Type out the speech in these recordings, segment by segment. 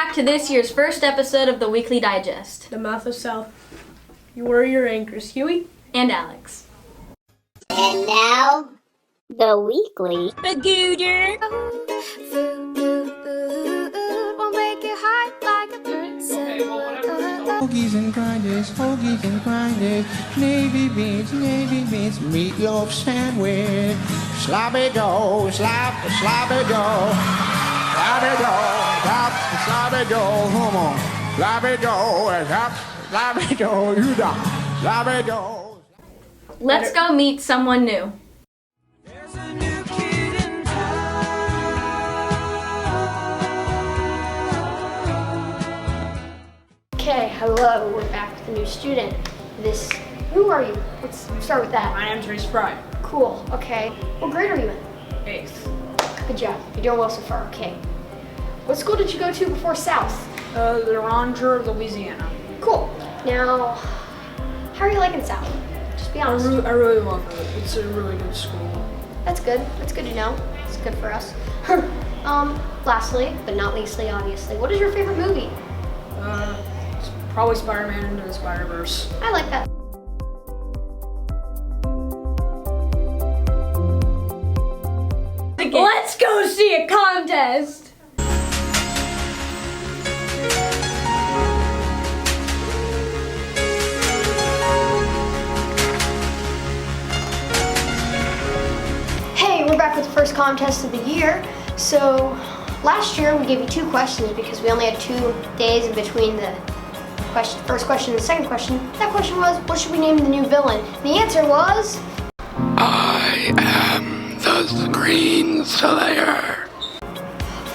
back to this year's first episode of the Weekly Digest. The Mouth of South. You were your anchors, Huey and Alex. And now, the Weekly. The Gooder. Won't make it hot like a princess. Hoagies and grinders, navy beans, meatloaf sandwich, sloppy dough, sloppy dough, sloppy dough, come on, sloppy dough, you know, sloppy dough. Let's go meet someone new. There's a new kid in town. Okay, hello, we're back with a new student. Who are you? Let's start with that. My name's Reese Fry. Cool, okay. What grade are you in? 8th. Good job, you're doing well so far, okay. What school did you go to before South? The Ranger, Louisiana. Cool. Now, how are you liking South? Just be honest. I really love it. It's a really good school. That's good to know. It's good for us. Lastly, but not leastly, obviously, what is your favorite movie? It's probably Spider-Man Into the Spider-Verse. I like that. Let's go see a contest! Hey, we're back with the first contest of the year. So, last year we gave you 2 questions because we only had 2 days in between the first question and the second question. That question was, what should we name the new villain? The answer was... I am the Green Slayer.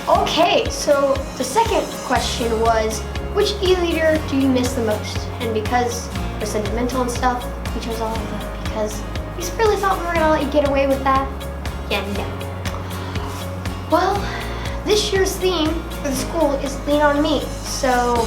Okay, so the second question was, which E-Leader do you miss the most? And because we're sentimental and stuff, we chose all of them because we really thought we were gonna let you get away with that. Yeah, no. Well, this year's theme for the school is Lean on Me. So,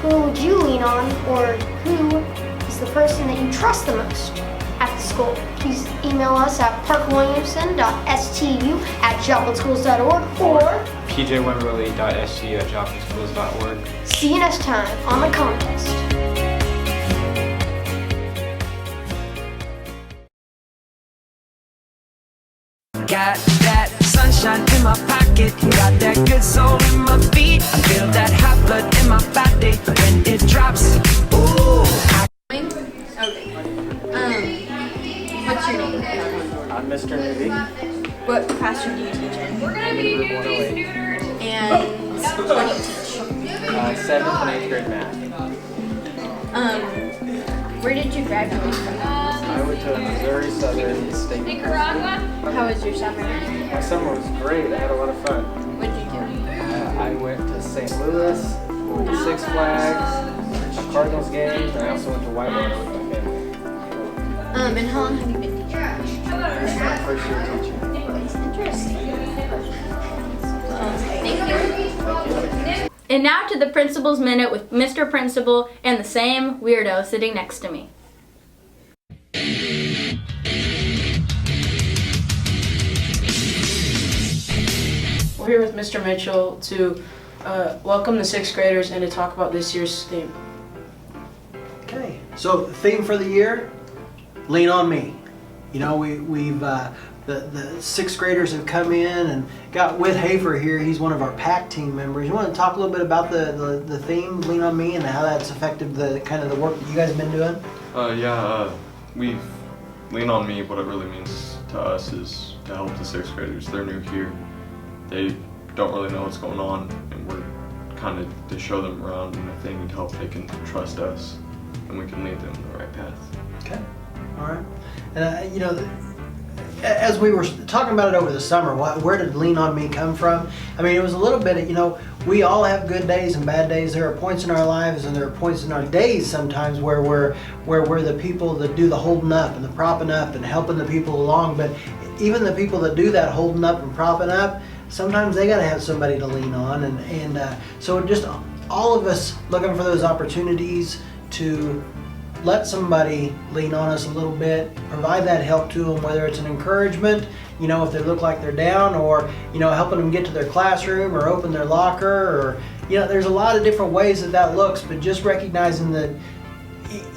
who would you lean on, or who is the person that you trust the most at the school? Please email us at parkwilliamson.stu@joplinschools.org or pjwimberly.stu@joplinschools.org. see you next time on the contest. Got that sunshine in my pocket. Got that good soul in my feet. I feel that hot blood in my body when it drops. Ooh. What's your name? I'm Mr. Newby. What classroom do you teach in? Room 108. And what do you teach? 7th and 8th grade math. Where did you graduate from? I went to Missouri Southern State. How was your summer? My summer was great. I had a lot of fun. What did you do? I went to St. Louis, went to Six Flags, a Cardinals game, and I also went to Whitewater with my family. And how long have you been teaching? This is my first year teaching. Interesting. Thank you. And now to the Principal's Minute with Mr. Principal and the same weirdo sitting next to me. We're here with Mr. Mitchell to welcome the 6th graders and to talk about this year's theme. Okay, so the theme for the year, Lean on Me. You know, we've the 6th graders have come in and got Whit Hafer here. He's one of our PAC team members. You want to talk a little bit about the theme, Lean on Me, and how that's affected the kind of the work that you guys have been doing? We've Lean on Me. What it really means to us is to help the 6th graders. They're new here. They don't really know what's going on, and we're kind of to show them around, and if they need help, they can trust us, and we can lead them in the right path. Okay, all right. And you know, as we were talking about it over the summer, where did Lean on Me come from? I mean, it was a little bit of, you know, we all have good days and bad days. There are points in our lives and there are points in our days sometimes where we're the people that do the holding up and the propping up and helping the people along. But even the people that do that holding up and propping up, sometimes they got to have somebody to lean on. And so just all of us looking for those opportunities to let somebody lean on us a little bit, provide that help to them, whether it's an encouragement, you know, if they look like they're down, or, you know, helping them get to their classroom or open their locker, or, you know, there's a lot of different ways that looks, but just recognizing that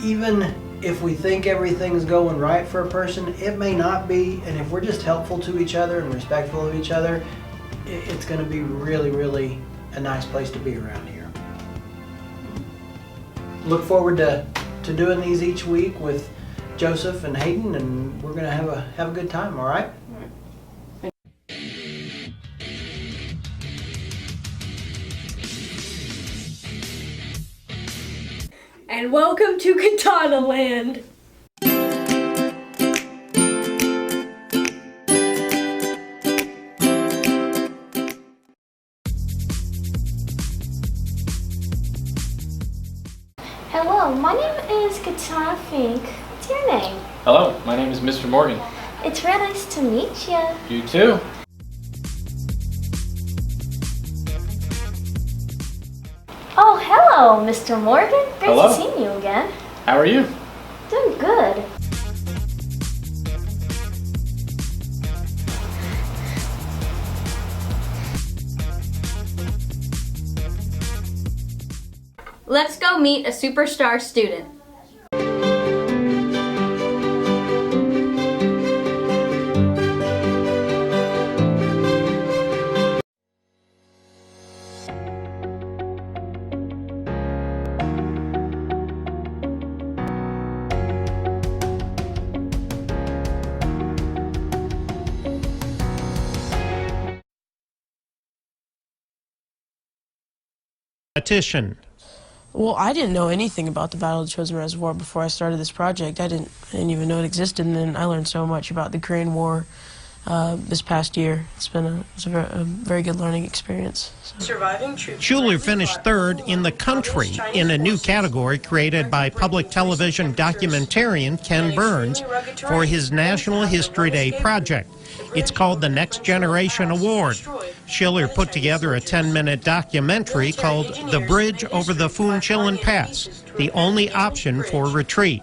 even if we think everything's going right for a person, it may not be, and if we're just helpful to each other and respectful of each other, it's going to be really, really a nice place to be around here. Look forward to doing these each week with Joseph and Hayden, and we're going to have a good time, all right? And welcome to Katana Land. Hello, my name is Katana Fink. What's your name? Hello, my name is Mr. Morgan. It's real nice to meet you. You too. Oh, hello, Mr. Morgan. Great Hello. to see you again. How are you? Doing good. Let's go meet a superstar student. Petition. Well, I didn't know anything about the Battle of the Chosin Reservoir before I started this project. I didn't even know it existed, and then I learned so much about the Korean War this past year. It's been a very good learning experience. Surviving troops. Schuler finished third in the country in a new category created by public television documentarian Ken Burns for his National History Day project. It's called the Next Generation Award. Schiller put together a 10-minute documentary called The Bridge Over the Funchilin Pass, the only option for retreat.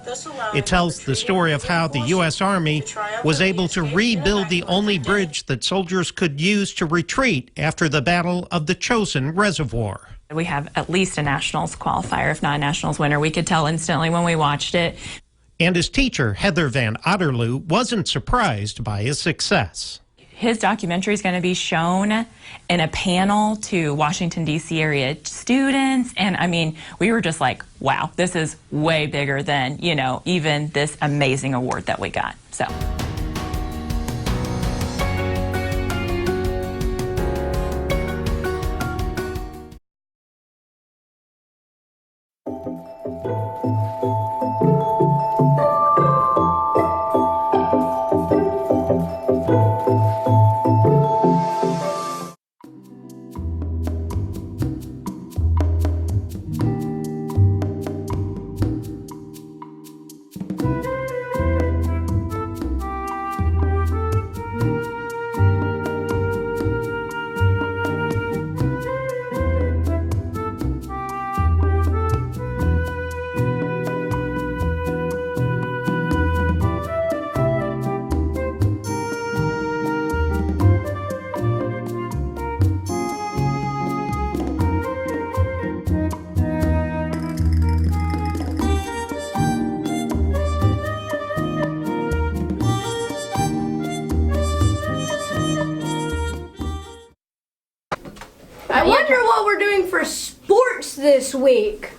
It tells the story of how the U.S. Army was able to rebuild the only bridge that soldiers could use to retreat after the Battle of the Chosin Reservoir. We have at least a nationals qualifier, if not a nationals winner. We could tell instantly when we watched it. And his teacher, Heather Van Otterloo, wasn't surprised by his success. His documentary is going to be shown in a panel to Washington, D.C. area students. And I mean, we were just like, wow, this is way bigger than, you know, even this amazing award that we got. So. I wonder what we're doing for sports this week.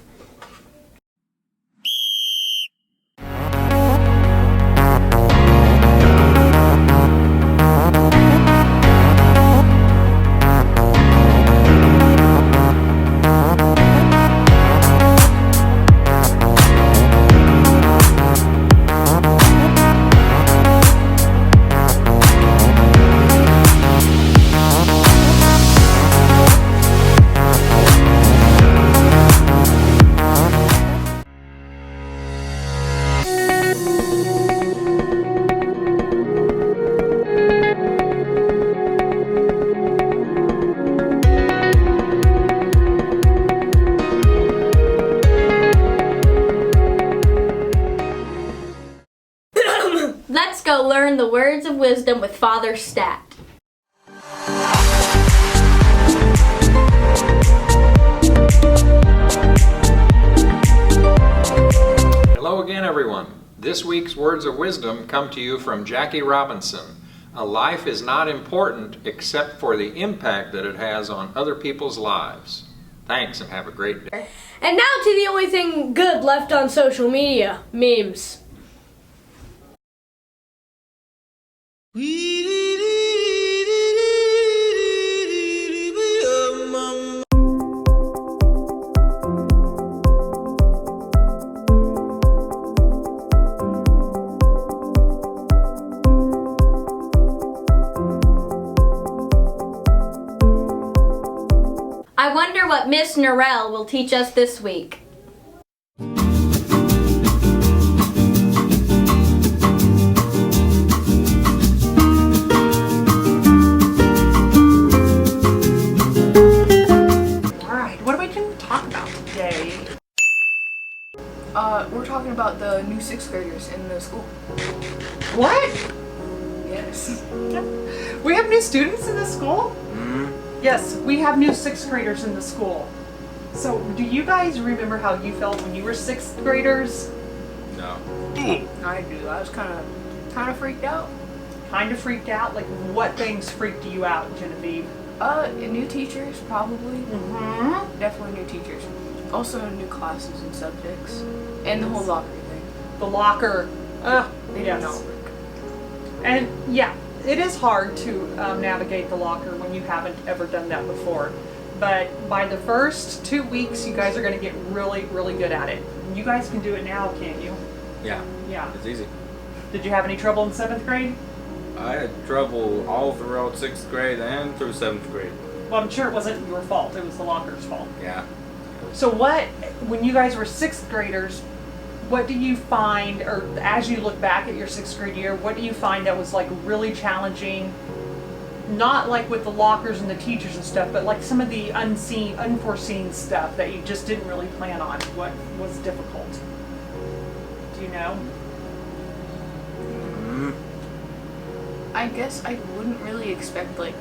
them with Father Stat. Hello again, everyone. This week's words of wisdom come to you from Jackie Robinson. A life is not important except for the impact that it has on other people's lives. Thanks and have a great day. And now to the only thing good left on social media, memes. I wonder what Miss Norell will teach us this week. Alright, what are we going to talk about today? We're talking about the new 6th graders in the school. What? Yes. We have new students in the school? Yes, we have new 6th graders in the school. So, do you guys remember how you felt when you were 6th graders? No. I do. I was kind of freaked out. Kind of freaked out? Like, what things freaked you out, Genevieve? New teachers, probably. Mm-hmm. Definitely new teachers. Also new classes and subjects. And the whole locker thing. The locker. They yes. did not work. And, yeah. It is hard to navigate the locker when you haven't ever done that before. But by the first 2 weeks, you guys are going to get really, really good at it. You guys can do it now, can't you? Yeah. Yeah. It's easy. Did you have any trouble in 7th grade? I had trouble all throughout 6th grade and through 7th grade. Well, I'm sure it wasn't your fault. It was the locker's fault. Yeah. So when you guys were 6th graders, what do you find, or as you look back at your 6th grade year, what do you find that was like really challenging? Not like with the lockers and the teachers and stuff, but like some of the unforeseen stuff that you just didn't really plan on. What was difficult? Do you know? I guess I wouldn't really expect like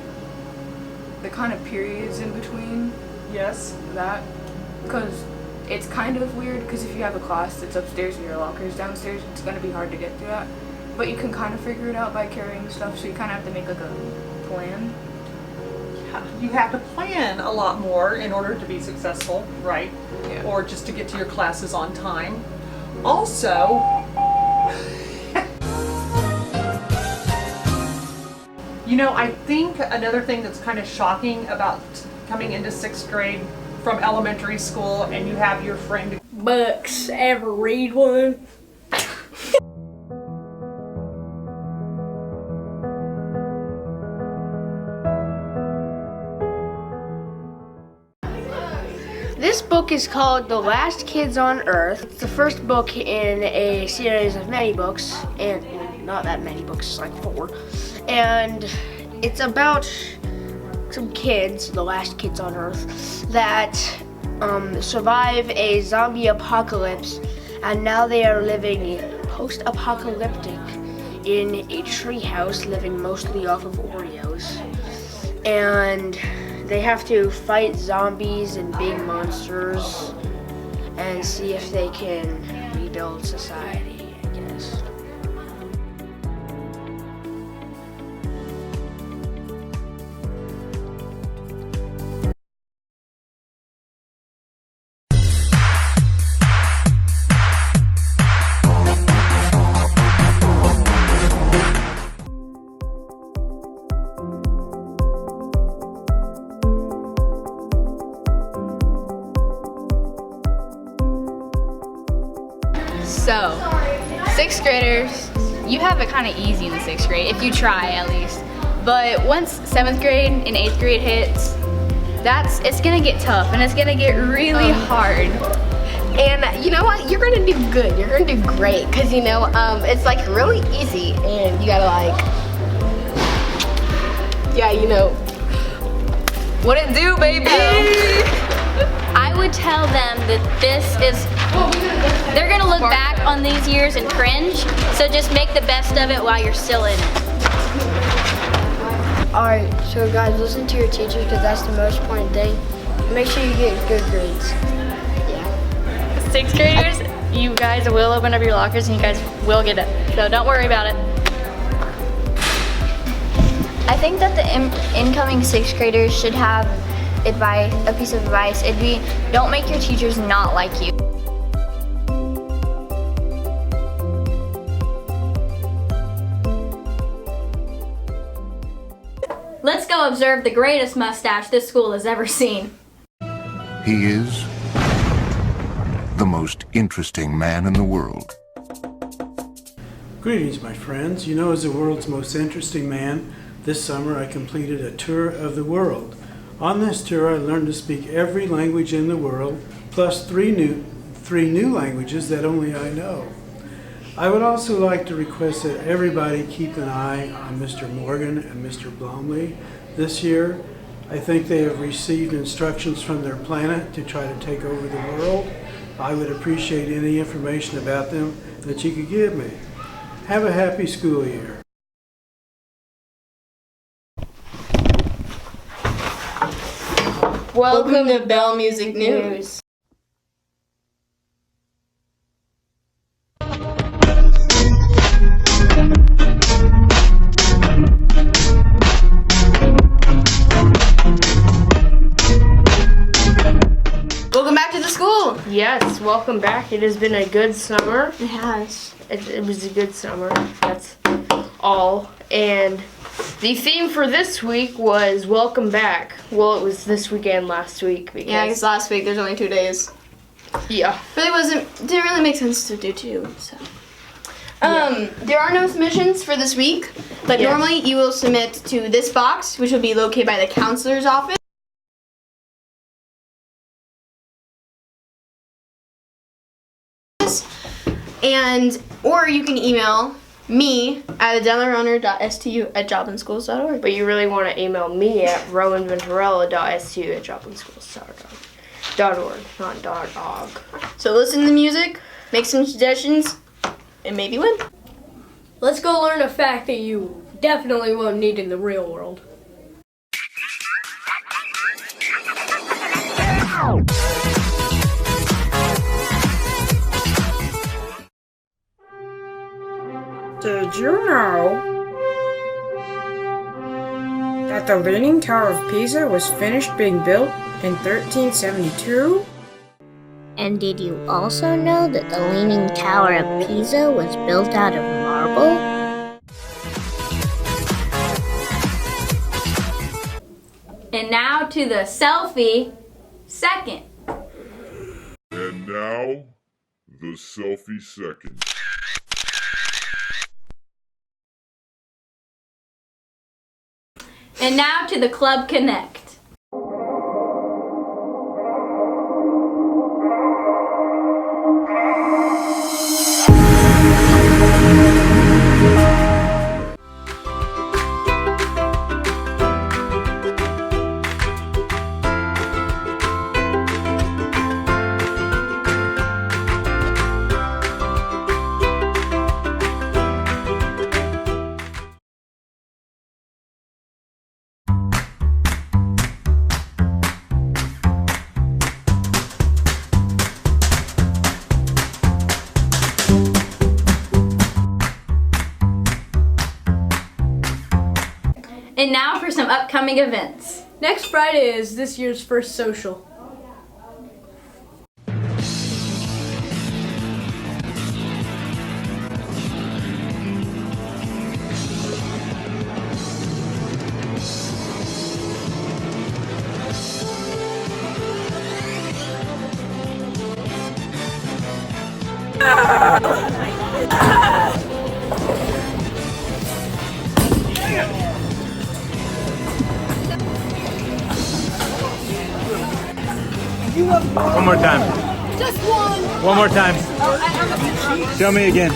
the kind of periods in between. Yes. That, because it's kind of weird, because if you have a class that's upstairs and your locker's downstairs, it's going to be hard to get through that. But you can kind of figure it out by carrying stuff, so you kind of have to make like a plan. You have to plan a lot more in order to be successful, right? Yeah. Or just to get to your classes on time. Also, you know, I think another thing that's kind of shocking about coming into 6th grade from elementary school and you have your friend Bucks, ever read one? This book is called The Last Kids on Earth. It's the first book in a series of many books, and well, not that many books, like 4. And it's about some kids, the last kids on Earth, that survive a zombie apocalypse, and now they are living post-apocalyptic in a treehouse, living mostly off of Oreos. And they have to fight zombies and big monsters and see if they can rebuild society, I guess. So, 6th graders, you have it kind of easy in the 6th grade, if you try at least. But once 7th grade and 8th grade hits, it's gonna get tough and it's gonna get really hard. And you know what? You're gonna do good. You're gonna do great, cause you know it's like really easy, and you gotta like, yeah, you know, what it do, baby. I would tell them that they're gonna look back on these years and cringe, so just make the best of it while you're still in it. Alright, so guys, listen to your teachers because that's the most important thing. Make sure you get good grades. Yeah. 6th graders, you guys will open up your lockers and you guys will get it. So don't worry about it. I think that the incoming 6th graders should have a piece of advice. It'd be, don't make your teachers not like you. Let's go observe the greatest mustache this school has ever seen. He is the most interesting man in the world. Greetings, my friends. You know, as the world's most interesting man, this summer I completed a tour of the world. On this tour, I learned to speak every language in the world, plus three new languages that only I know. I would also like to request that everybody keep an eye on Mr. Morgan and Mr. Blomley this year. I think they have received instructions from their planet to try to take over the world. I would appreciate any information about them that you could give me. Have a happy school year. Welcome to Bell Music News. Welcome back to the school. Yes, welcome back. It has been a good summer. It has. It was a good summer. That's all. And the theme for this week was welcome back. Well, it was this weekend last week. Because Yeah, because last week there's only 2 days. Yeah. Didn't really make sense to do 2, so. There are no submissions for this week, but Yes. normally you will submit to this box, which will be located by the counselor's office. Or you can email me at adellarunner.stu@jobandschools.org. But you really want to email me at rowanventurella.stu@jobandschools.org, not .org. So listen to the music, make some suggestions, and maybe win. Let's go learn a fact that you definitely won't need in the real world. Did you know that the Leaning Tower of Pisa was finished being built in 1372? And did you also know that the Leaning Tower of Pisa was built out of marble? And now to the selfie second. And now, the selfie second. And now to the Club Connect. And now for some upcoming events. Next Friday is this year's first social. One more time. Just one. One more time. Oh, Show me again.